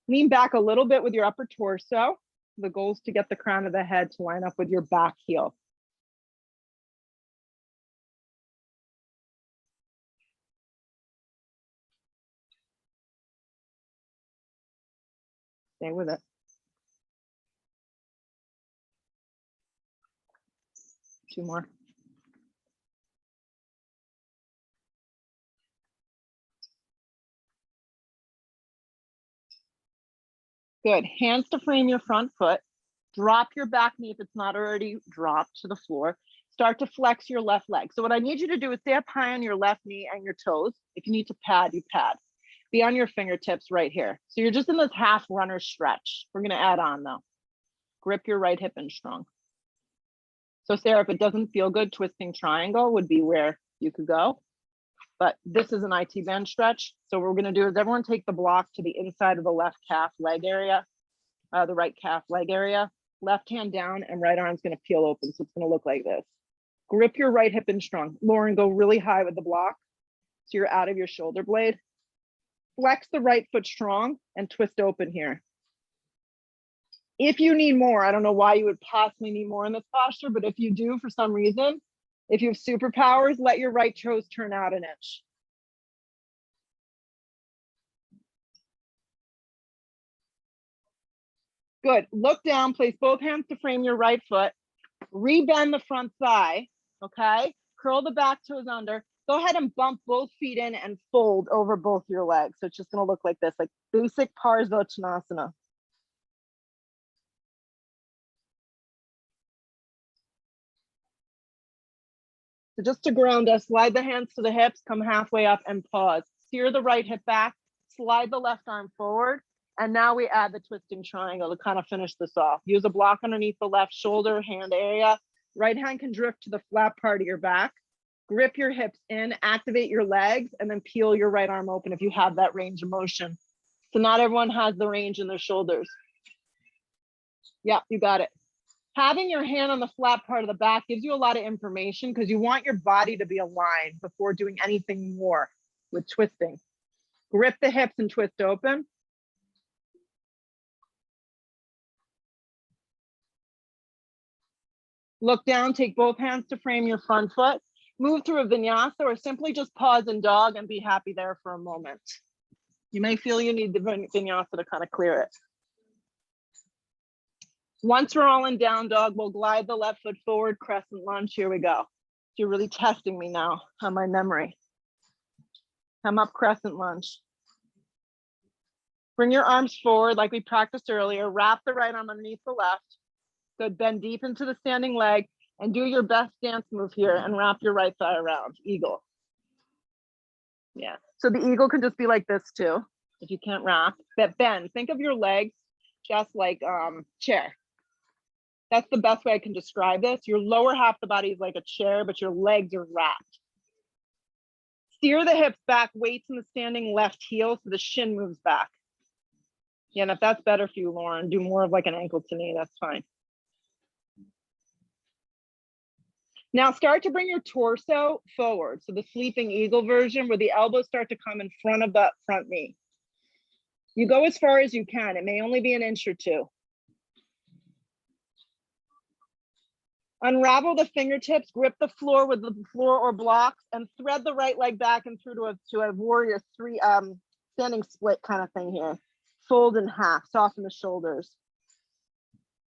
Lean back a little bit with your upper torso. The goal is to get the crown of the head to line up with your back heel. Stay with it. Two more. Good. Hands to frame your front foot. Drop your back knee if it's not already dropped to the floor. Start to flex your left leg. So what I need you to do is stay up high on your left knee and your toes. If you need to pad, you pad. Be on your fingertips right here. So you're just in this half runner stretch. We're going to add on though. Grip your right hip in strong. So Sarah, if it doesn't feel good, twisting triangle would be where you could go. But this is an IT band stretch. So what we're going to do is everyone take the block to the inside of the left calf leg area, the right calf leg area. Left hand down and right arm's going to peel open. So it's going to look like this. Grip your right hip in strong. Lauren, go really high with the block. So you're out of your shoulder blade. Flex the right foot strong and twist open here. If you need more, I don't know why you would possibly need more in this posture, but if you do for some reason, if you have superpowers, let your right toes turn out an inch. Good. Look down, place both hands to frame your right foot. Rebend the front thigh, okay? Curl the back toes under. Go ahead and bump both feet in and fold over both your legs. So it's just gonna look like this, like basic Parsvottanasana. So just to ground us, slide the hands to the hips, come halfway up and pause. Steer the right hip back, slide the left arm forward. And now we add the twisting triangle to kind of finish this off. Use a block underneath the left shoulder, hand area. Right hand can drift to the flat part of your back. Grip your hips in, activate your legs, and then peel your right arm open if you have that range of motion. So not everyone has the range in their shoulders. Yeah, you got it. Having your hand on the flat part of the back gives you a lot of information because you want your body to be aligned before doing anything more with twisting. Grip the hips and twist open. Look down, take both hands to frame your front foot. Move through a vinyasa or simply just pause in dog and be happy there for a moment. You may feel you need the vinyasa to kind of clear it. Once we're all in down dog, we'll glide the left foot forward, crescent lunge. Here we go. You're really testing me now on my memory. Come up, crescent lunge. Bring your arms forward like we practiced earlier. Wrap the right arm underneath the left. Good, bend deep into the standing leg and do your best dance move here and wrap your right thigh around, eagle. Yeah, so the eagle can just be like this too, if you can't wrap. But bend, think of your legs just like chair. That's the best way I can describe this. Your lower half of the body is like a chair, but your legs are wrapped. Steer the hips back, weights in the standing left heel so the shin moves back. Yeah, and if that's better for you, Lauren, do more of like an ankle to knee, that's fine. Now start to bring your torso forward. So the sleeping eagle version where the elbows start to come in front of that front knee. You go as far as you can. It may only be an inch or two. Unravel the fingertips, grip the floor with the floor or blocks, and thread the right leg back and through to a warrior three standing split kind of thing here. Fold in half, soften the shoulders.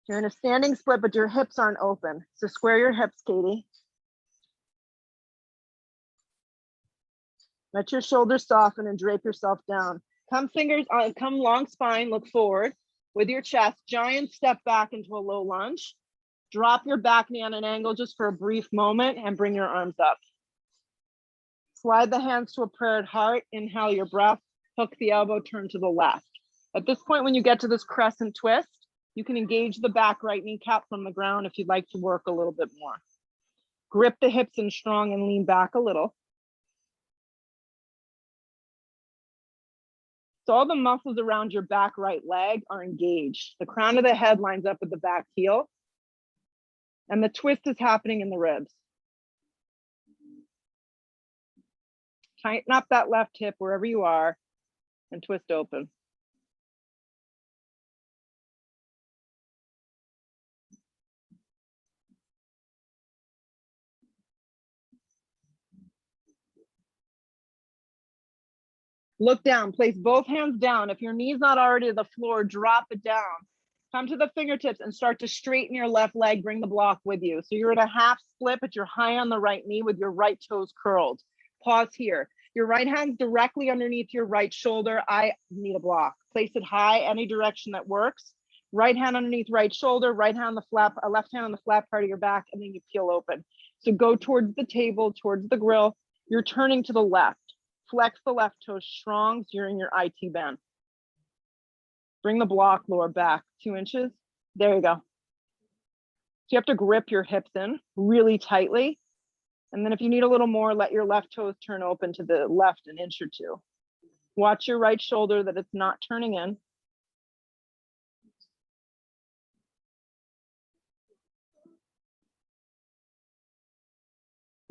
You're in a standing split, but your hips aren't open. So square your hips, Katie. Let your shoulders soften and drape yourself down. Come long spine, look forward with your chest. Giant step back into a low lunge. Drop your back knee on an angle just for a brief moment and bring your arms up. Slide the hands to a prayer heart. Inhale your breath. Hook the elbow, turn to the left. At this point, when you get to this crescent twist, you can engage the back right kneecap from the ground if you'd like to work a little bit more. Grip the hips in strong and lean back a little. So all the muscles around your back right leg are engaged. The crown of the head lines up with the back heel. And the twist is happening in the ribs. Tighten up that left hip wherever you are and twist open. Look down, place both hands down. If your knee's not already to the floor, drop it down. Come to the fingertips and start to straighten your left leg, bring the block with you. So you're at a half split, but you're high on the right knee with your right toes curled. Pause here. Your right hand's directly underneath your right shoulder. I need a block. Place it high, any direction that works. Right hand underneath right shoulder, right hand on the flap, left hand on the flat part of your back, and then you peel open. So go towards the table, towards the grill. You're turning to the left. Flex the left toe strong, so you're in your IT bend. Bring the block lower back 2 inches. There you go. So you have to grip your hips in really tightly. And then if you need a little more, let your left toes turn open to the left an inch or two. Watch your right shoulder that it's not turning in.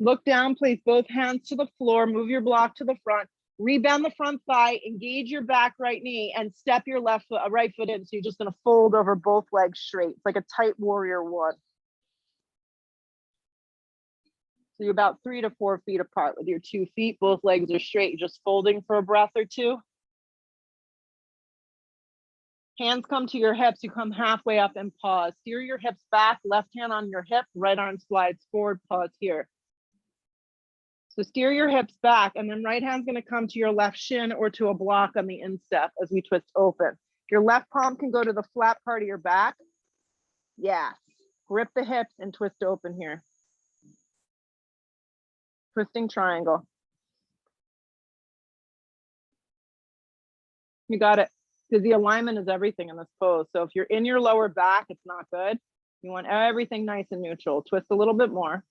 Look down, place both hands to the floor, move your block to the front, rebend the front thigh, engage your back right knee, and step your left foot, right foot in. So you're just gonna fold over both legs straight. It's like a tight warrior one. So you're about 3 to 4 feet apart with your 2 feet, both legs are straight, you're just folding for a breath or two. Hands come to your hips, you come halfway up and pause. Steer your hips back, left hand on your hip, right arm slides forward, pause here. So steer your hips back, and then right hand's gonna come to your left shin or to a block on the instep as we twist open. Your left palm can go to the flat part of your back. Yes, grip the hips and twist open here. Twisting triangle. You got it. Because the alignment is everything in this pose. So if you're in your lower back, it's not good. You want everything nice and neutral. Twist a little bit more.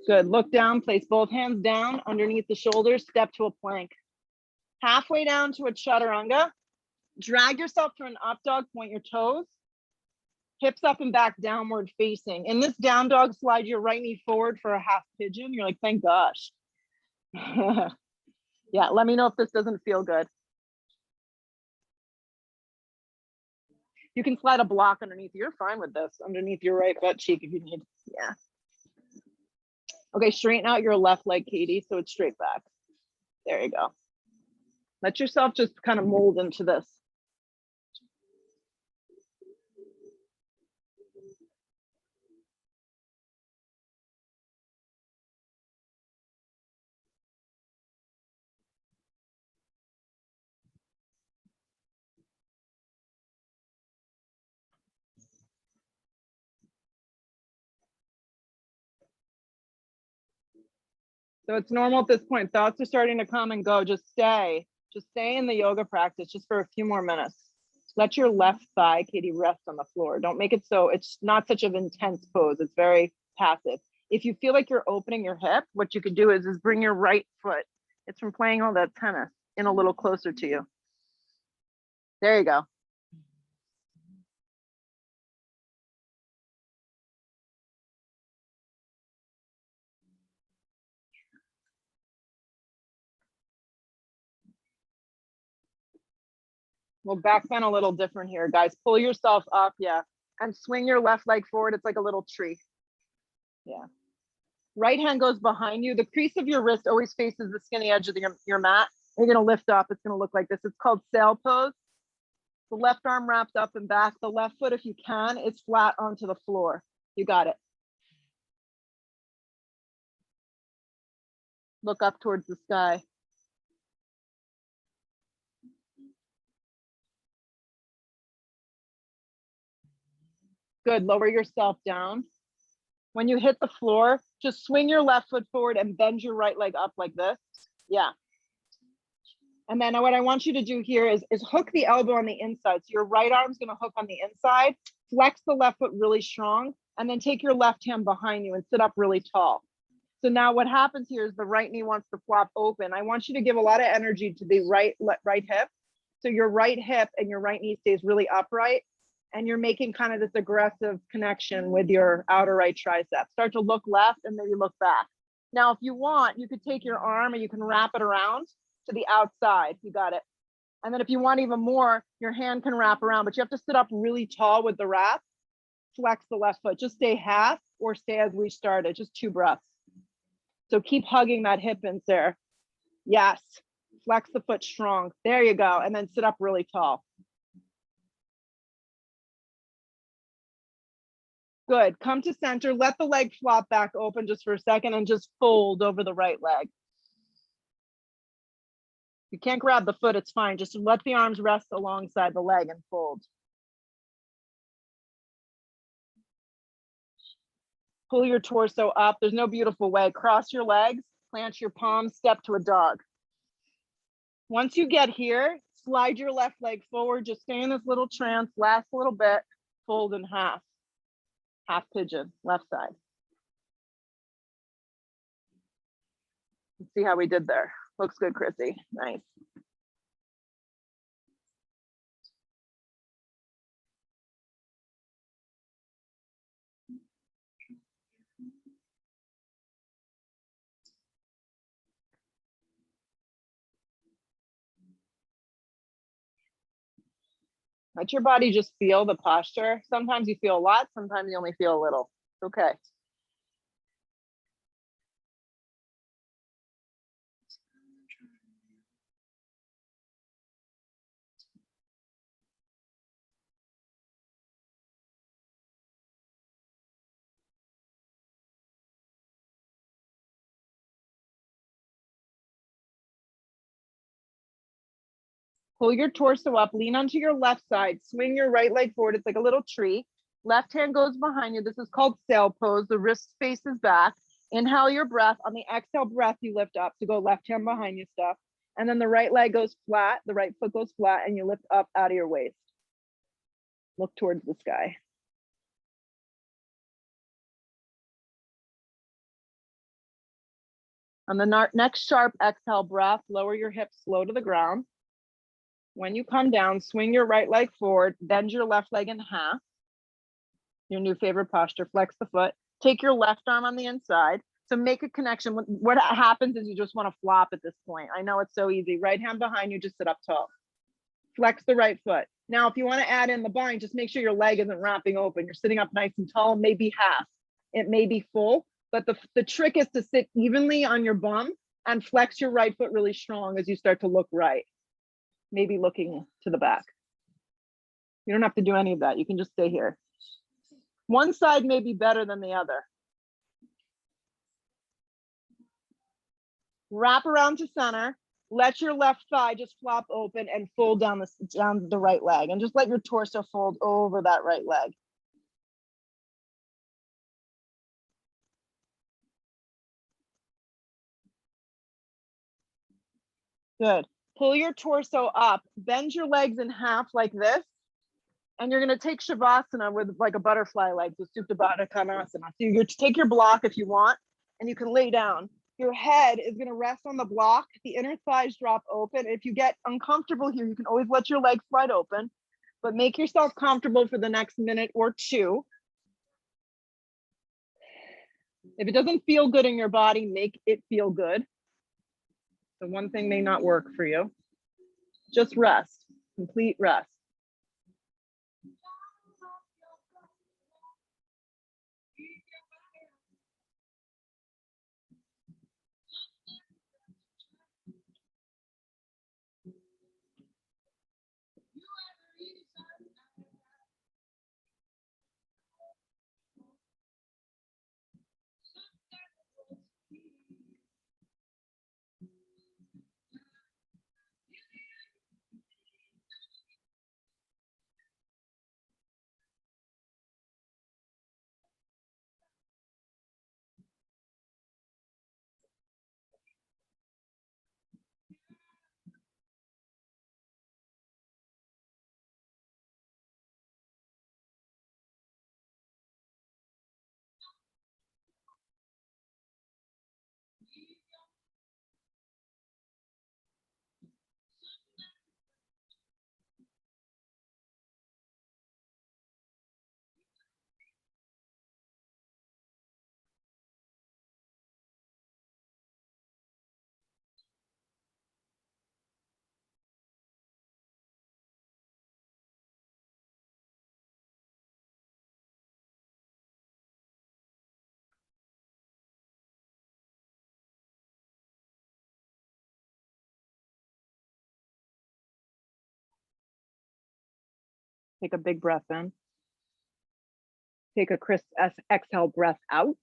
Good. Look down, place both hands down underneath the shoulders, step to a plank. Halfway down to a chaturanga. Drag yourself to an up dog, point your toes. Hips up and back, downward facing. In this down dog, slide your right knee forward for a half pigeon. You're like, thank gosh. Yeah, let me know if this doesn't feel good. You can slide a block underneath. You're fine with this, underneath your right butt cheek if you need. Yeah. Okay, straighten out your left leg, Katie, so it's straight back. There you go. Let yourself just kind of mold into this. So it's normal at this point. Thoughts are starting to come and go. Just stay in the yoga practice just for a few more minutes. Let your left thigh, Katie, rest on the floor. Don't make it so, it's not such an intense pose. It's very passive. If you feel like you're opening your hip, what you could do is bring your right foot. It's from playing all that tennis in a little closer to you. There you go. Well, back bend a little different here, guys. Pull yourself up, yeah. And swing your left leg forward. It's like a little tree. Yeah. Right hand goes behind you. The crease of your wrist always faces the skinny edge of your mat. You're gonna lift up, it's gonna look like this. It's called sail pose. The left arm wrapped up and back. The left foot, if you can, is flat onto the floor. You got it. Look up towards the sky. Good, lower yourself down. When you hit the floor, just swing your left foot forward and bend your right leg up like this. Yeah. And then what I want you to do here is hook the elbow on the inside. So your right arm's gonna hook on the inside, flex the left foot really strong, and then take your left hand behind you and sit up really tall. So now what happens here is the right knee wants to flop open. I want you to give a lot of energy to the right hip. So your right hip and your right knee stays really upright, and you're making kind of this aggressive connection with your outer right tricep. Start to look left and then you look back. Now, if you want, you could take your arm and you can wrap it around to the outside. You got it. And then if you want even more, your hand can wrap around, but you have to sit up really tall with the wrap. Flex the left foot. Just stay half or stay as we started, just 2 breaths. So keep hugging that hip in there. Yes. Flex the foot strong. There you go. And then sit up really tall. Good. Come to center. Let the leg flop back open just for a second and just fold over the right leg. You can't grab the foot, it's fine. Just let the arms rest alongside the leg and fold. Pull your torso up. There's no beautiful way. Cross your legs, plant your palms, step to a dog. Once you get here, slide your left leg forward. Just stay in this little trance, last a little bit, fold in half. Half pigeon, left side. Let's see how we did there. Looks good, Chrissy. Nice. Let your body just feel the posture. Sometimes you feel a lot, sometimes you only feel a little. It's okay. Pull your torso up, lean onto your left side, swing your right leg forward. It's like a little tree. Left hand goes behind you. This is called sail pose. The wrist faces back. Inhale your breath. On the exhale breath, you lift up to go left hand behind you stuff. And then the right leg goes flat, the right foot goes flat, and you lift up out of your waist. Look towards the sky. On the next sharp exhale breath, lower your hips slow to the ground. When you come down, swing your right leg forward, bend your left leg in half. Your new favorite posture, flex the foot. Take your left arm on the inside. So make a connection. What happens is you just want to flop at this point. I know it's so easy. Right hand behind you, just sit up tall. Flex the right foot. Now, if you want to add in the bind, just make sure your leg isn't wrapping open. You're sitting up nice and tall, maybe half. It may be full, but the trick is to sit evenly on your bum and flex your right foot really strong as you start to look right. Maybe looking to the back. You don't have to do any of that. You can just stay here. One side may be better than the other. Wrap around to center. Let your left thigh just flop open and fold down the right leg. And just let your torso fold over that right leg. Good. Pull your torso up, bend your legs in half like this, and you're gonna take Shavasana with like a butterfly leg, so Supta Baddha Konasana. So you take your block if you want, and you can lay down. Your head is gonna rest on the block, the inner thighs drop open. If you get uncomfortable here, you can always let your legs slide open, but make yourself comfortable for the next minute or two. If it doesn't feel good in your body, make it feel good. So one thing may not work for you. Just rest, complete rest. Take a big breath in. Take a crisp exhale breath out.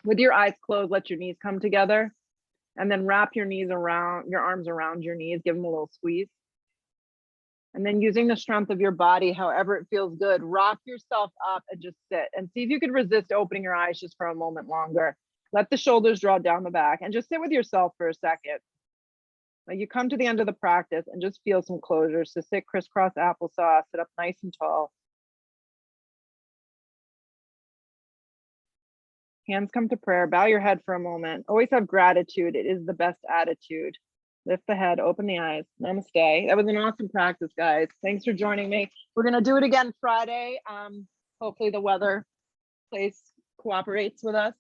With your eyes closed, let your knees come together, and then wrap your knees around, your arms around your knees, give them a little squeeze. And then using the strength of your body, however it feels good, rock yourself up and just sit and see if you could resist opening your eyes just for a moment longer. Let the shoulders draw down the back and just sit with yourself for a second. Now you come to the end of the practice and just feel some closure. So sit crisscross applesauce, sit up nice and tall. Hands come to prayer, bow your head for a moment. Always have gratitude, it is the best attitude. Lift the head, open the eyes. Namaste. That was an awesome practice, guys. Thanks for joining me. We're gonna do it again Friday. Hopefully the weather place cooperates with us.